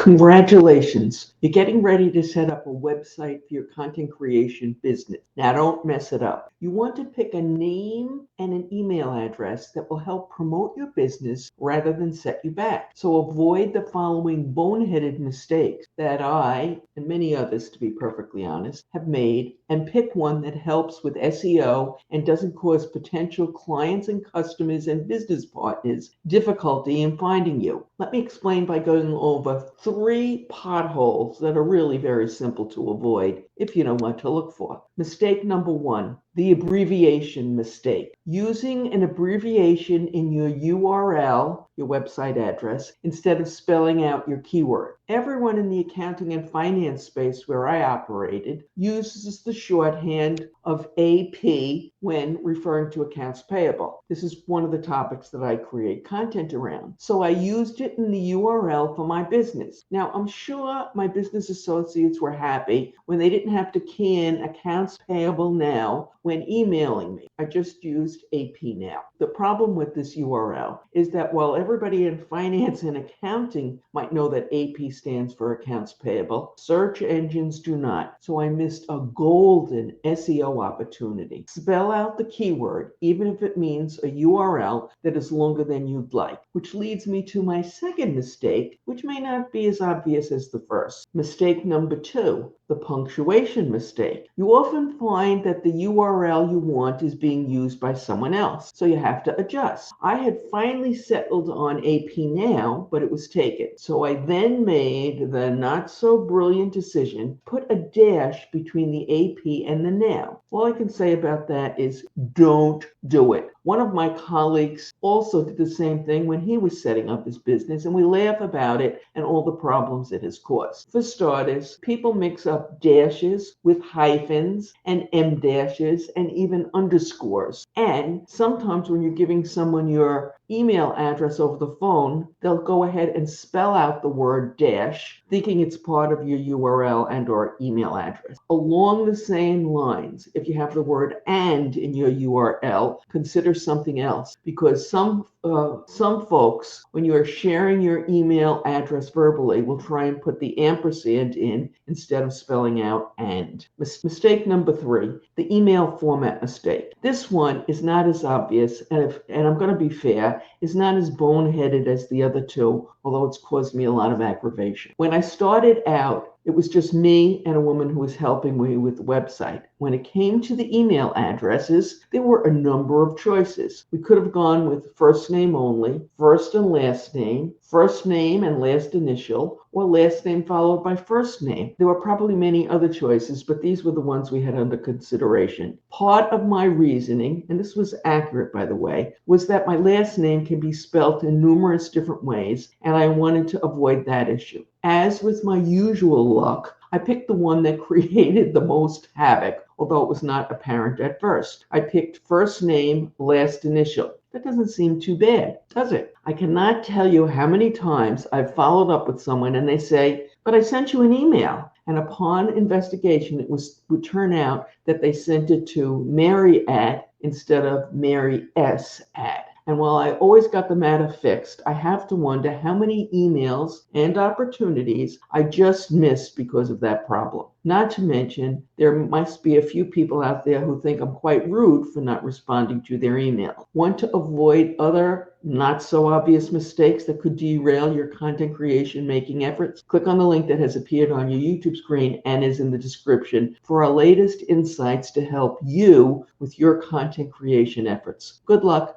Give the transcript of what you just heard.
Congratulations. You're getting ready to set up a website for your content creation business. Now, don't mess it up. You want to pick a name and an email address that will help promote your business rather than set you back. So avoid the following boneheaded mistakes that I, and many others to be perfectly honest, have made, and pick one that helps with SEO and doesn't cause potential clients and customers and business partners difficulty in finding you. Let me explain by going over 3 potholes that are really very simple to avoid if you know what to look for. Mistake number 1, the abbreviation mistake. Using an abbreviation in your URL, your website address, instead of spelling out your keyword. Everyone in the accounting and finance space where I operated uses the shorthand of AP when referring to accounts payable. This is one of the topics that I create content around. So I used it in the URL for my business. Now, I'm sure my business associates were happy when they didn't have to key in accounts payable now when emailing me. I just used AP now. The problem with this URL is that while everybody in finance and accounting might know that AP stands for accounts payable, search engines do not. So I missed a golden SEO opportunity. Spell out the keyword, even if it means a URL that is longer than you'd like, which leads me to my second mistake, which may not be as obvious as the first. Mistake number 2, the punctuation mistake. You often find that the URL you want is being used by someone else, so you have to adjust. I had finally settled on AP now, but it was taken. So I then made the not so brilliant decision, put a dash between the AP and the now. All I can say about that is don't do it. One of my colleagues also did the same thing when he was setting up his business, and we laugh about it and all the problems it has caused. For starters, people mix up dashes with hyphens and M dashes and even underscores. And sometimes when you're giving someone your email address over the phone, they'll go ahead and spell out the word dash, thinking it's part of your URL and or email address. Along the same lines, if you have the word and in your URL, consider something else, because some folks, when you are sharing your email address verbally, will try and put the ampersand in instead of spelling out and. Mistake number 3, the email format mistake. This one is not as obvious, and I'm going to be fair, is not as boneheaded as the other 2, although it's caused me a lot of aggravation. When I started out, it was just me and a woman who was helping me with the website. When it came to the email addresses, there were a number of choices. We could have gone with first name only, first and last name and last initial, or last name followed by first name. There were probably many other choices, but these were the ones we had under consideration. Part of my reasoning, and this was accurate by the way, was that my last name can be spelt in numerous different ways, and I wanted to avoid that issue. As with my usual luck, I picked the one that created the most havoc, although it was not apparent at first. I picked first name, last initial. That doesn't seem too bad, does it? I cannot tell you how many times I've followed up with someone and they say, but I sent you an email. And upon investigation, would turn out that they sent it to Mary at instead of Mary S at. And while I always got the matter fixed, I have to wonder how many emails and opportunities I just missed because of that problem. Not to mention, there must be a few people out there who think I'm quite rude for not responding to their email. Want to avoid other not so obvious mistakes that could derail your content creation making efforts? Click on the link that has appeared on your YouTube screen and is in the description for our latest insights to help you with your content creation efforts. Good luck.